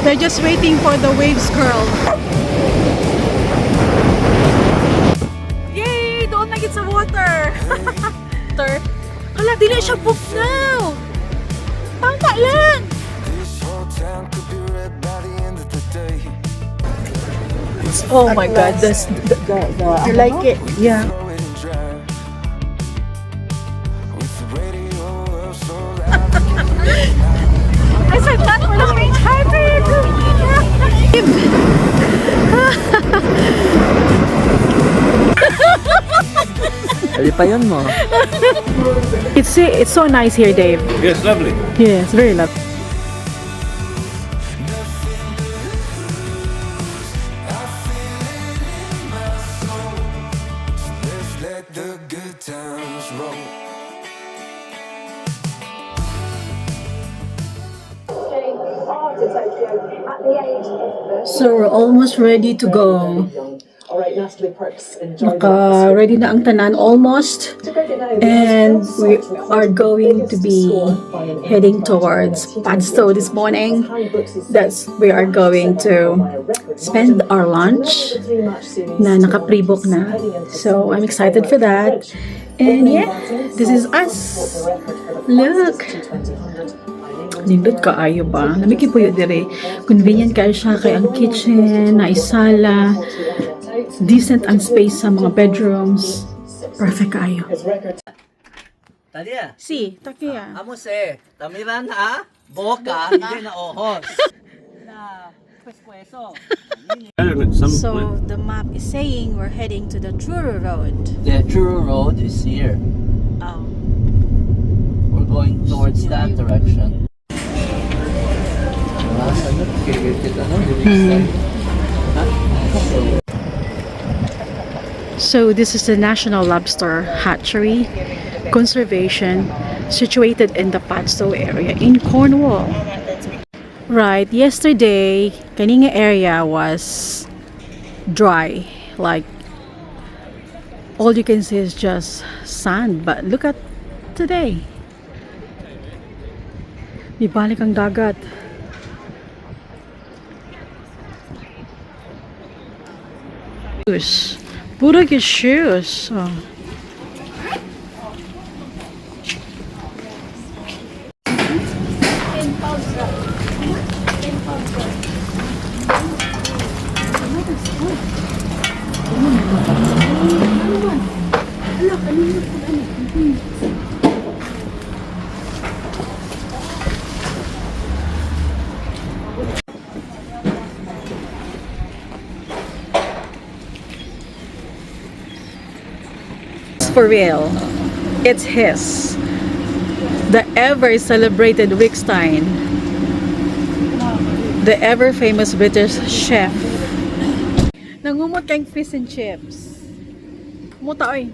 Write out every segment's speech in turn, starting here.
They're just waiting for the waves curl. Yay! Doon na gid sa water. Water. Hala, dili siya book now. Tama lang. Oh my God, I like it. Yeah. I said that for the page hybrid. Pwede pa yun mo. It's so nice here, Dave. Yes, lovely. Yeah, it's very lovely. So we're almost ready to go. Ready na ang tanan almost, and we are going to be heading towards Padstow this morning. We are going to spend our lunch na naka-pre-book na. So I'm excited for that. And yeah, this is us. Look. Nindot kaayo ba? Namiki po yun dire. Convenient kayo siya kay ang kitchen, na isala. Decent ang space sa mga bedrooms. Perfect kayo. Talia. Si, takiya. Amos tamiran ha? Boka, hindi na ohos. Na, pwes-pweso. So the map is saying we're heading to the Truro Road. The Truro Road is here. Oh. We're going towards that direction. So this is the National Lobster Hatchery Conservation, situated in the Padstow area in Cornwall. Right, yesterday, kaninga area was dry, like all you can see is just sand, but look at today. Ibalik ang dagat. Shoes. Puro good shoes. Oh. For real, it's his, the ever celebrated Rick Stein, the ever famous British chef. Nangumot kang fish and chips. Muta oy.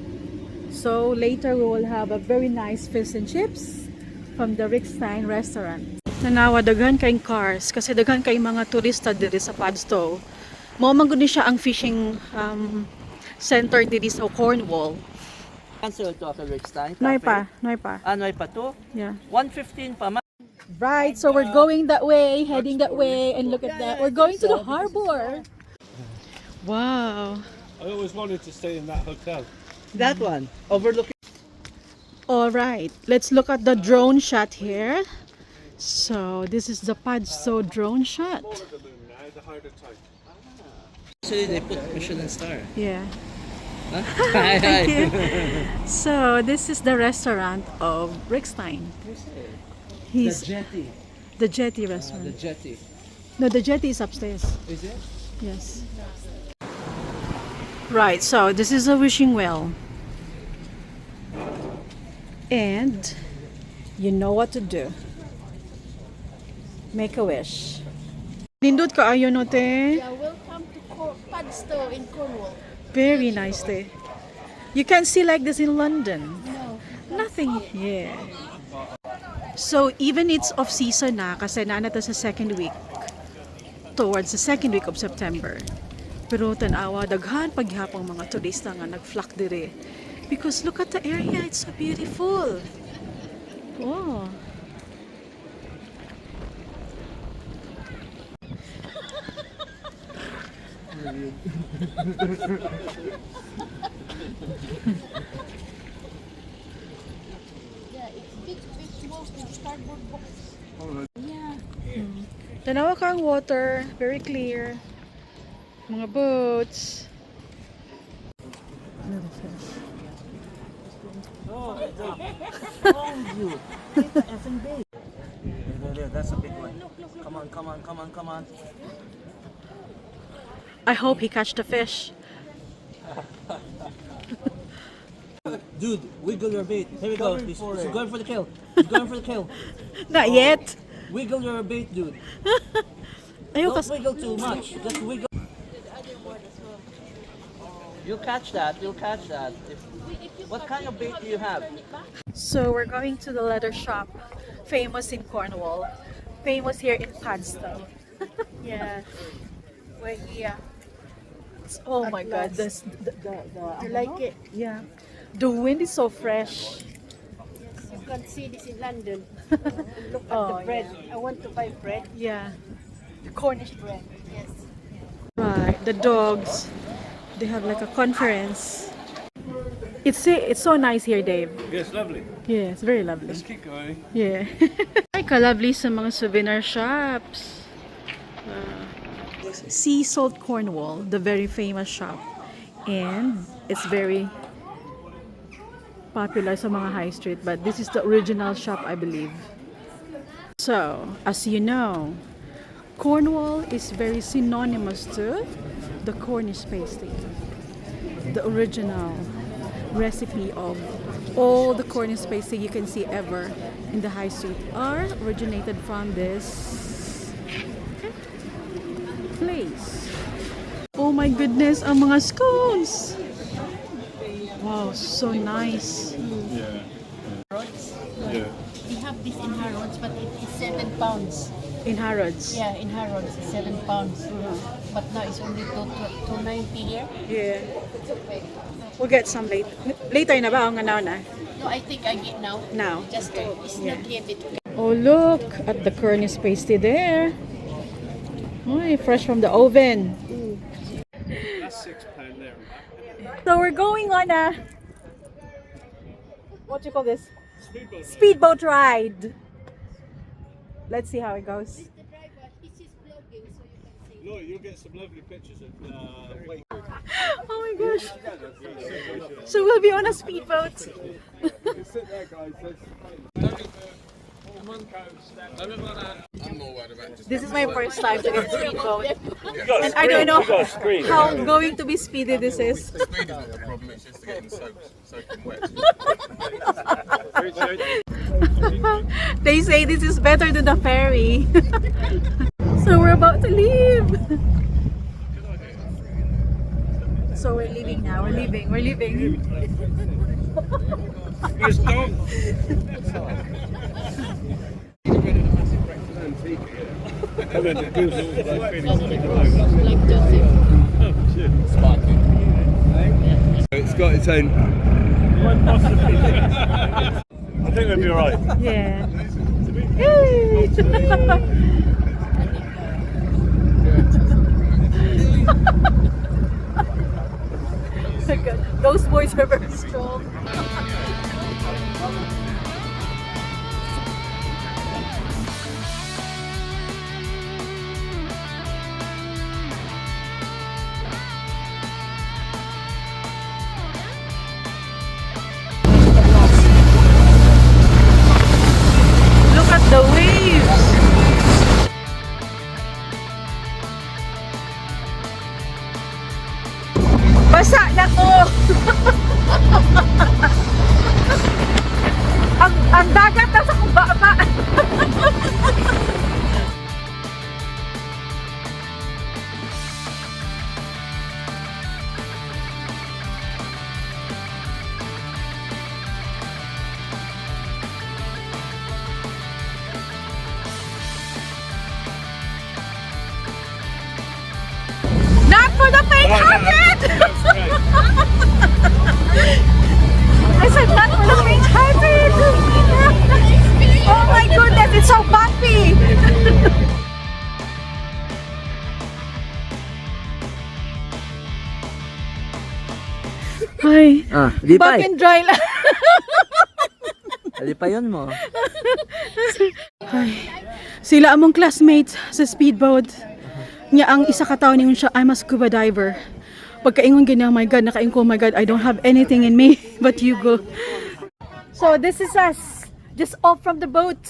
So later we will have a very nice fish and chips from the Rick Stein restaurant. Nanawa daghan kayong cars kasi daghan kayong mga turista diri sa Padstow. Mao man gud ni siya ang fishing center diri sa Cornwall. Cancel to after Rick Stein. Noy pa. Noy pa to? Yeah. 1:15 pa. Right, so we're going that way, heading that way, and look at that. We're going to the harbor. Wow. I always wanted to stay in that hotel. That one, overlooking. All right, let's look at the drone shot here. So this is the Padstow drone shot. Actually, they put Michelin star. Yeah. Huh? Thank you. So this is the restaurant of Rick Stein. He's The jetty. the Jetty The restaurant. jetty. No, the Jetty is upstairs. Is it? Yes. Right, so this is a wishing well. And you know what to do. Make a wish. Nindot ka ayo no te. Yeah, welcome to Padstow in Cornwall. Very nice day. You can see like this in London. No. Nothing. Yeah. So even it's off season na kasi nanata sa second week. Towards the second week of September. Pero tanawa daghan paghapong mga turista nga nagflock dire. Because look at the area, it's so beautiful. Oh. Yeah, it's big walk in cardboard box. Yeah. Tanawa ka ang water, very clear. Mga boats. Oh, you. Effing big. There, that's a big one. Come on, come on, come on, come on. I hope he catch the fish. Dude, wiggle your bait. Here we go. He's going for the kill. He's going for the kill. Not yet. Wiggle your bait, dude. Ayoko. Don't wiggle too much. Just wiggle. You'll catch that. You'll catch that. What kind of bait do you have? So we're going to the leather shop, famous in Cornwall, famous here in Padstow. Yeah. We're here. Oh my God, You like it? yeah. The wind is so fresh. Yes, you can see this in London. Look at Oh, the bread. I want to buy bread. Yeah. The Cornish bread. Yes. Right. The dogs. They have like a conference. It's so nice here, Dave. Yeah, it's lovely. Yeah, it's very lovely. Let's keep going. Yeah. Ay, ka-lovely sa mga souvenir shops. Sea Salt Cornwall, the very famous shop. And it's very popular sa mga high street, but this is the original shop, I believe. So, as you know, Cornwall is very synonymous to the Cornish pasty. The original recipe of all the Cornish pasty you can see ever in the high street are originated from this place. Oh my goodness, ang mga scones! Wow, so nice. Yeah. Yeah. We have this in Harrods, but it is 7 pounds. In Harrods. Yeah, in Harrods, it's 7 pounds. But now it's only 290 here. Yeah. We'll get some later. Later na ba? O nga na? No, I think I get now. Now. Just Okay. it's Yeah. not heavy to get. Oh, look at the Cornish pasty there. Ay, fresh from the oven. That's £6 there. So we're going on a, what do you call this? Speedboat ride. Let's see how it goes. The driver, this is vlogging, so you can see. Look, you'll get some lovely pictures of wake. Oh my gosh. So we'll be on a speedboat. Sit there, guys. This is my first time to get a speedboat. And I don't know how going to be speedy this is. The speed is not the problem, it's just getting soaking wet. They say this is better than the ferry. So we're about to leave. So we're leaving now. We're leaving. It's done. And then the goose Like Joseph. Sparking. It's got its own. I think we'll be alright. Yeah. Yay! Those boys are very strong. Look at the waves. Basa na to. ang dagat nasa kubaba. Not for the faint-hearted! I said not for the faint-hearted! Oh my goodness, it's so bumpy! Ay, Lipay. back and dry lang. Lipayon mo. Ay, sila among classmates sa speedboat. Nya ang isa ka tawo ningon siya, I'm a scuba diver. Pagkaingon gani, oh my God, nakaingon ko, oh my God, I don't have anything in me, but you go. So this is us, just off from the boat.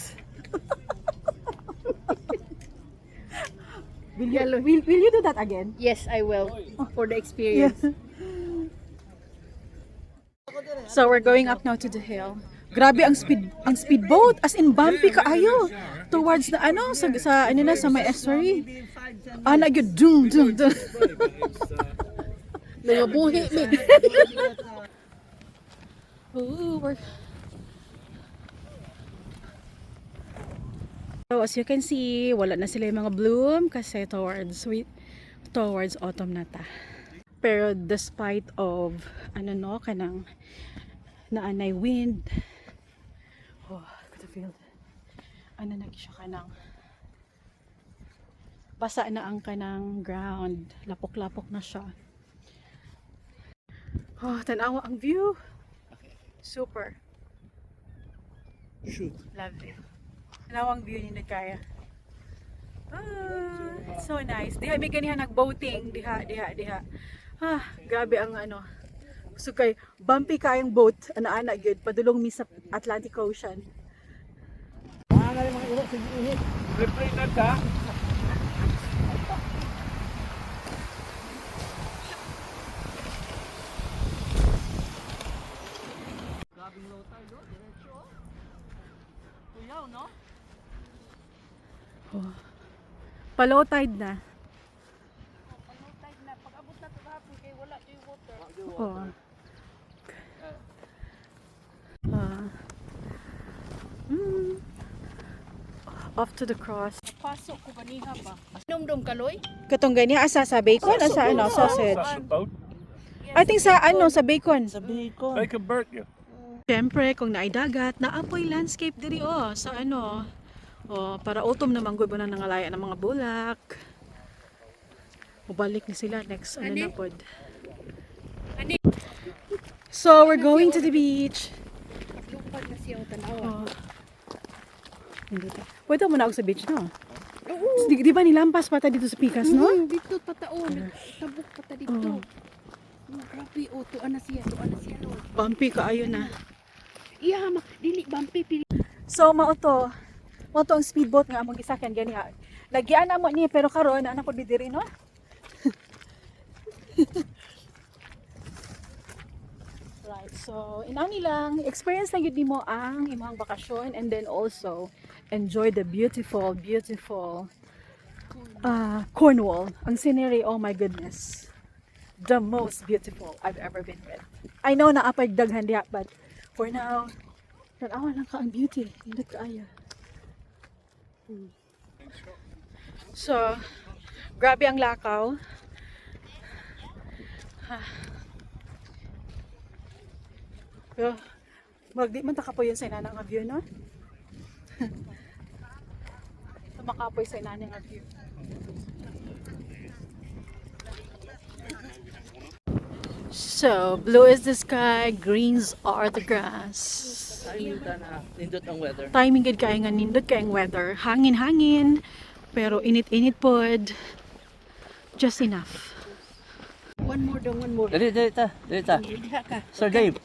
Will you do that again? Yes, I will. For the experience. So we're going up now to the hill. Grabe ang speedboat, as in bumpy kaayo towards the ano sa ano na sa may estuary. Ana gyud dum dum dum. Nangabuhi mi. Ooh, so as you can see, wala na sila yung mga bloom kasi towards autumn na ta. Pero despite of ano no kanang naanay wind, oh, I could feel ano na siya kanang basa na ang kanang ground, lapok-lapok na siya. Oh, tanawa ang view. Super. Shoot. Lovely. Tanawa ang view ni kaya. It's so nice. Diha may ganihan nag-boating, diha. Grabe ang ano. So kay bumpy kayang boat, ana-ana gyud padulong mi sa Atlantic Ocean. Replay na ta. Oh. Pa-low tide na. Oh. Off to the cross. Pasok ko ganiha ba? Numdum kaloy? Katong gani asa sa bacon o sa ano sausage. Boat. I think sa ano sa bacon. Sabi ko. They can burn you. Siyempre kung naay dagat, naapoy landscape diri sa ano. Para autumn naman gud na nangalaya ng mga bulak. Mubalik na sila next ano na pod. So we're going to the beach. Lupad na siya tanawa. Hindi ta. Pwede mo na ako sa beach, no? Di ba nilampas pa ta dito sa Pikas, no? Dito pataon, tabok pata dito. Grabe, tuan na siya Lord. Bumpy kaayo na. Iya, dili bumpy pili. So mao to ang speedboat nga among gisakyan gani ha. Lagyan na mo ni pero karon ana pod diri, no? Right. So inani lang experience na gyud nimo ang imong bakasyon and then also enjoy the beautiful Cornwall. Ang scenery, oh my goodness. The most beautiful I've ever been with. I know na apay daghan diha but for now, tanawa lang ka ang beauty. Hindi kaayo. So, grabe ang lakaw. Pero, magdi man takapoy yun sa inanang view, no? Makapoy sa inanang view. So, blue is the sky, greens are the grass. Nindot ang weather. Timing gid kay nga nindot kay ang weather. Hangin-hangin, pero init-init pod. Just enough. One more. Dali ta. Diha ka. Sir Dave.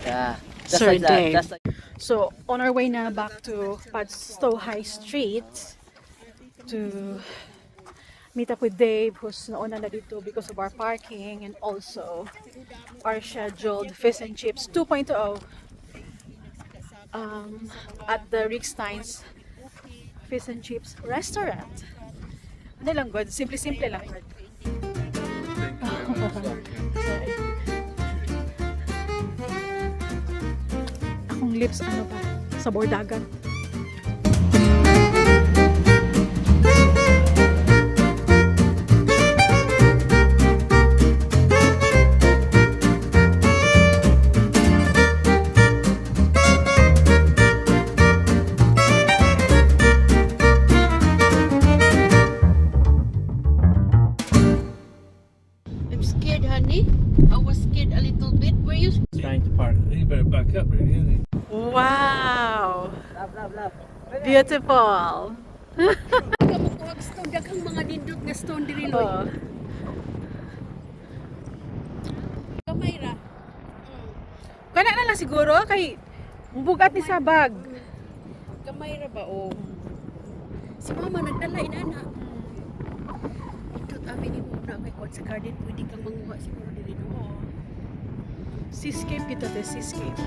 Yeah. Just Sir like that. Dave. Just like So, on our way na back to Padstow High Street to meet up with Dave, who's nauna na dito because of our parking and also our scheduled fish and chips 2.0 at the Rickstein's Fish and Chips restaurant. Ano lang good? Simple lang good. Akong lips ano pa? Sabor dagat. I'm scared, honey. Beautiful. Kamukuhag stone, daghang mga nindot nga stone diri Loy. Oh. Gamay ra. Kana na lang siguro kay bugat ni sa bag. Gamay ra ba o? Si mama nagdala inana. Ito amin ni muna kay kwan sa garden pwede kang manguha siguro diri no. Seascape kita te, seascape.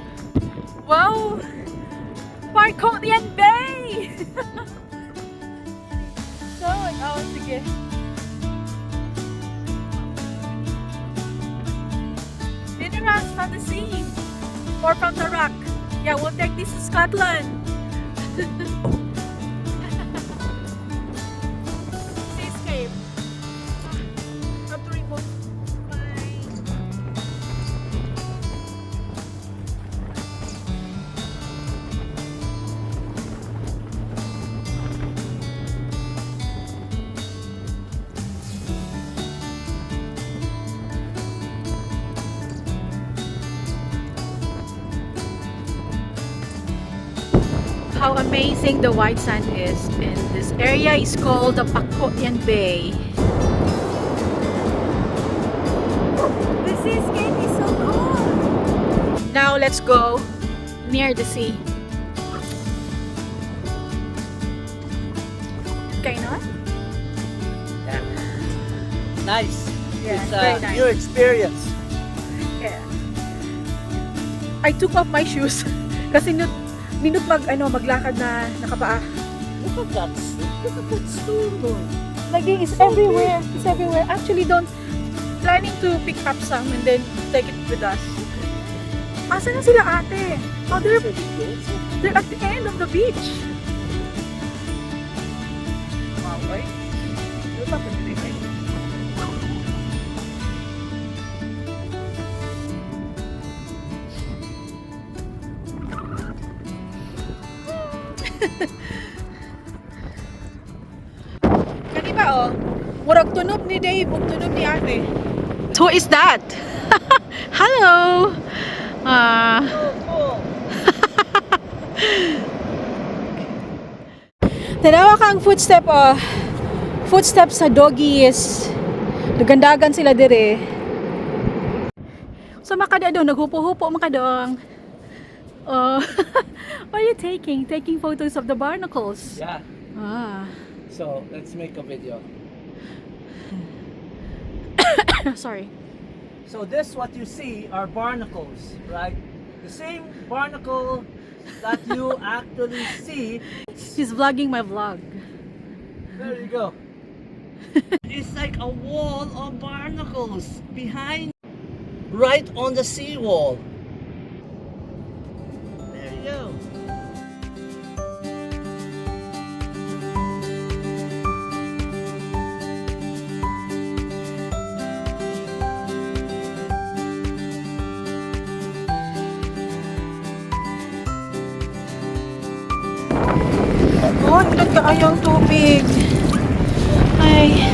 Wow! Parkotyan Bay! So, oh, sige. Minerals from the sea or from the rock. Yeah, we'll take this to Scotland. Seascape. Up to remote. Bye. How amazing the white sand is, and this area is called the Pakotyan Bay. The seascape is so cool. Now let's go near the sea. Okay, no? Nice. Yeah, It's very a nice. new experience. Yeah. I took off my shoes kasi minut maglakad na nakapaa. Look at that. Look at that stone. Lagi is everywhere. It's everywhere. Actually, don't planning to pick up some and then take it with us. Asa na sila ate? Oh, they're at the end of the beach. Wow, wait. What's up with this? Kani ba oh? Murag tunog ni Dave ug tunog ni ate. Who is that? Hello. Tanawa ka ang footstep oh. Footsteps sa doggies. Nagandagan sila dire. So makadadong naghupo-hupo makadong. Oh. What are you taking? Taking photos of the barnacles. Yeah. Ah. So let's make a video. Sorry. So this what you see are barnacles, right? The same barnacle that you actually see. He's vlogging my vlog. There you go. It's like a wall of barnacles behind, right on the seawall. There you go. Oh, nagkaayang tubig. Ay.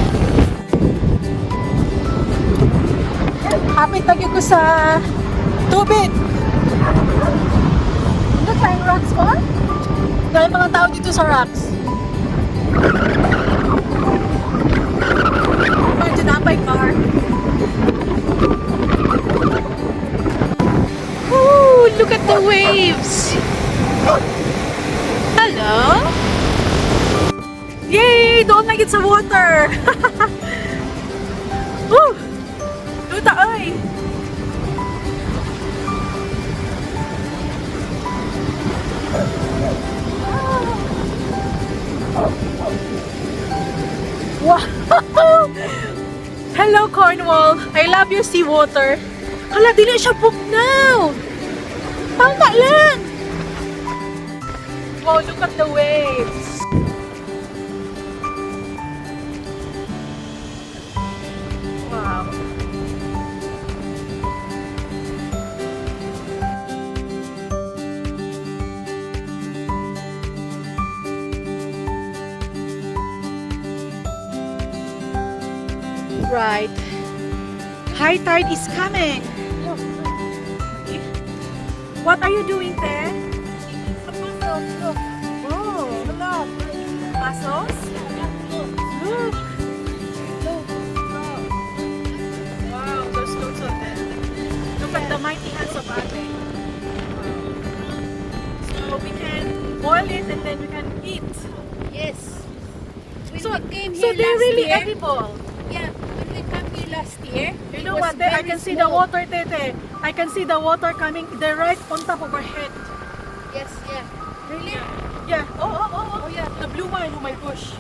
Hapit lagi ko sa tubig. Look, may rocks on. Dahil mga tao dito sa rocks. May tinapay car. Ooh, look at the waves. Hello? Yay! Doon na gid sa water! Woo! Luta ay! Wow! Hello Cornwall! I love your seawater! Hala, dili siya bugnaw! Tama lang! Wow, look at the waves! Wow. Right. High tide is coming. What are you doing there? Oh, hello. castles? Look! Wow, there's loads of them. Look at the mighty hands of Ate. So we can boil it and then we can eat. Yes. When So, we came so here they're last really year, edible. yeah, when we came here last year, You it know was what? There, I very can see the small. water, Tete. I can see the water coming. They're right on top of our head. Yes, yeah. Really? Yeah. Oh, yeah. The blue one. Oh my gosh.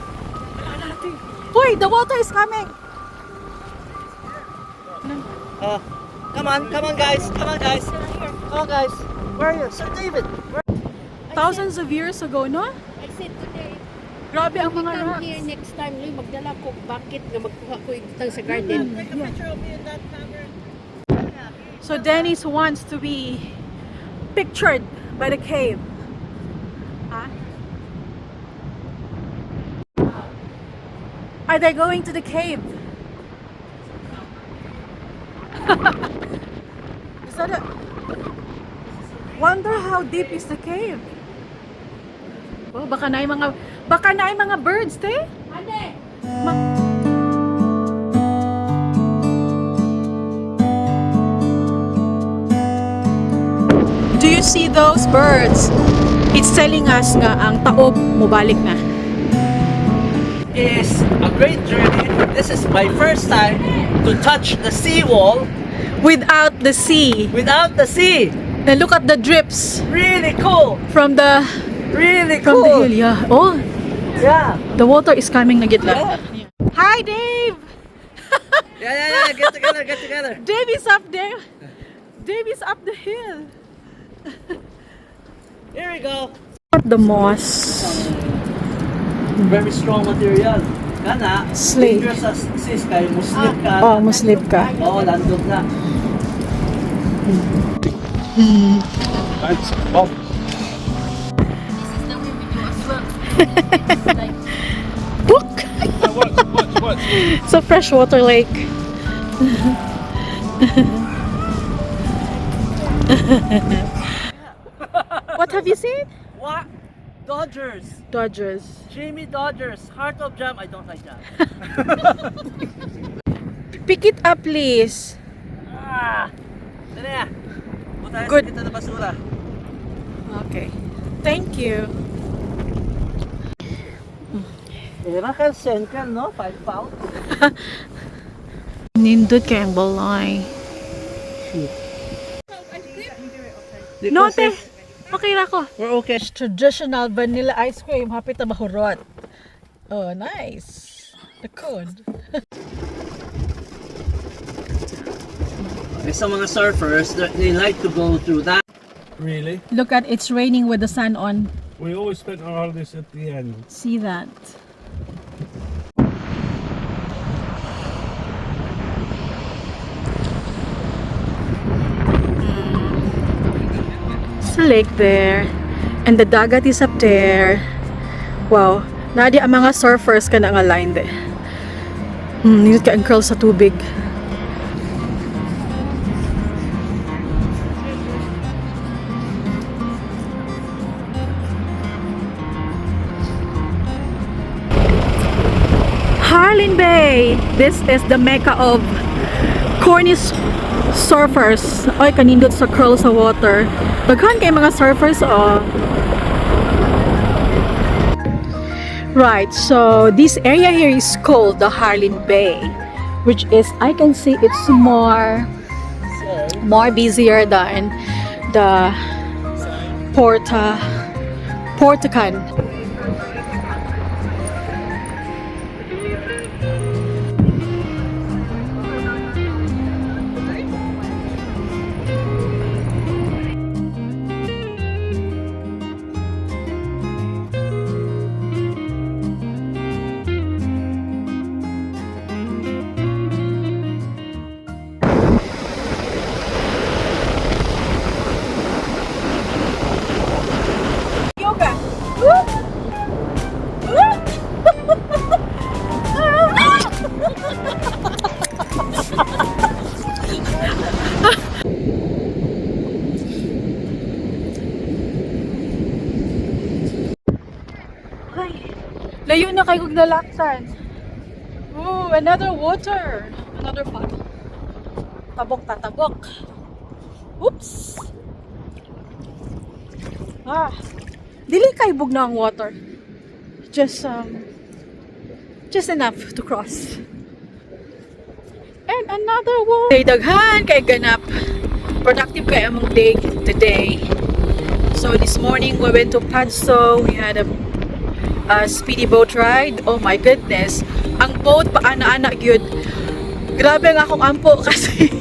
Wala natin. Uy, the water is coming. Come on guys, come on guys. Come on guys. Where are you? Sir David. Thousands of years ago, no? I said today, Grabe ang we mga come rocks. here next time, Loy, magdala ko bucket nga magkuha ko itang sa garden. So Dennis wants to be pictured by the cave. Huh? Are they going to the cave? Is that a... Wonder how deep is the cave? Oh, baka na yung mga birds, te? Ate! Do you see those birds? It's telling us nga ang taob mubalik na. It's a great journey. This is my first time to touch the seawall Without the sea. without the sea. And look at the drips Really cool. from the Really hill. cool. Yeah. Oh, Yeah. the water is coming na gitna. Yeah. Hi, Dave. Yeah. Get together, get together. Dave is up there. Dave is up the hill. Here we go. The moss. Very strong material. Kana, Slate. dangerous sa sis kay Muslim ka. Oh, muslip ka. Oo, landog na. Thanks, Bob. Book. What? It's a freshwater lake. What have you seen? What? Dodgers. Dodgers. Jamie Dodgers. Heart of Jam. I don't like that. Pick it up, please. Dali na. Punta tayo Good. sa kita ng basura. Okay. Thank you. Era ka, send ka, no? 5 pounds. Nindot kay ang balay. No, te. Okay na ko. We're okay. Traditional vanilla ice cream. Hapit na mahurot. Oh, nice. The code. May some mga surfers, they like to go through that. Really? Look at it's raining with the sun on. We always spent our holidays at the end. See that? It's a lake there. And the dagat is up there. Wow. Nadi ang mga surfers ka na nga line there. Nindot ka ang curl sa tubig. Harlyn Bay. This is the mecca of Cornish surfers. Ay, kanindot sa curl sa water. Daghan kay mga surfers, oh. Right, so this area here is called the Harlyn Bay, which is, I can see it's more busier than the Portacan. Yoga. Woo! Layo na kayo kung nalaktan. Oh, another water. Another pot. Tabok ta, tabok. Oops. Dili kay bug na ang water. Just enough to cross. And another one. Kay daghan kay ganap. Productive kay among day today. So this morning we went to Padstow. We had a speedy boat ride. Oh my goodness. Ang boat pa ana-ana gyud. Grabe nga akong ampo kasi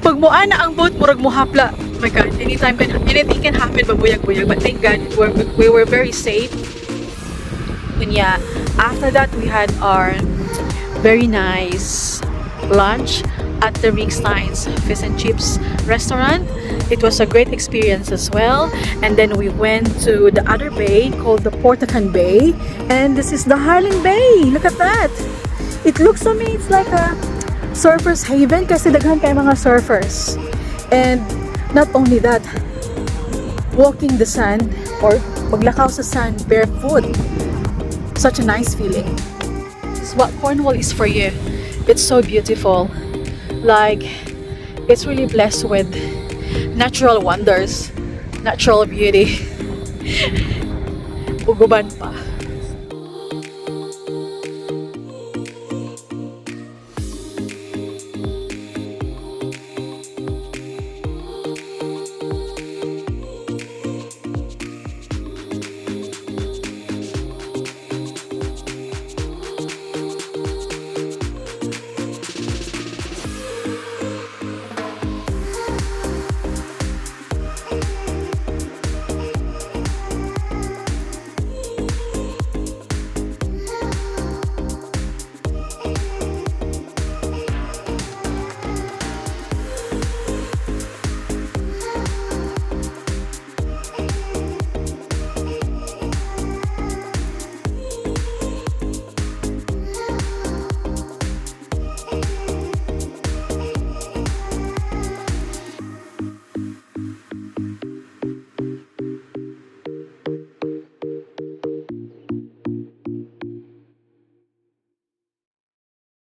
pag mo ana ang boat murag mo hapla. Oh my god, anything can happen babuyag-buyag. But thank God we were very safe. And yeah, after that we had our very nice lunch at the Ringstein's Fish and Chips restaurant. It was a great experience as well. And then we went to the other bay called the Portacan Bay. And this is the Harling Bay. Look at that. It looks to me, it's like a surfer's haven kasi daghan kay mga surfers. And not only that, walking the sand or maglakaw sa sand barefoot. Such a nice feeling. This is what Cornwall is for you. It's so beautiful. Like, it's really blessed with natural wonders, natural beauty. Uguban pa.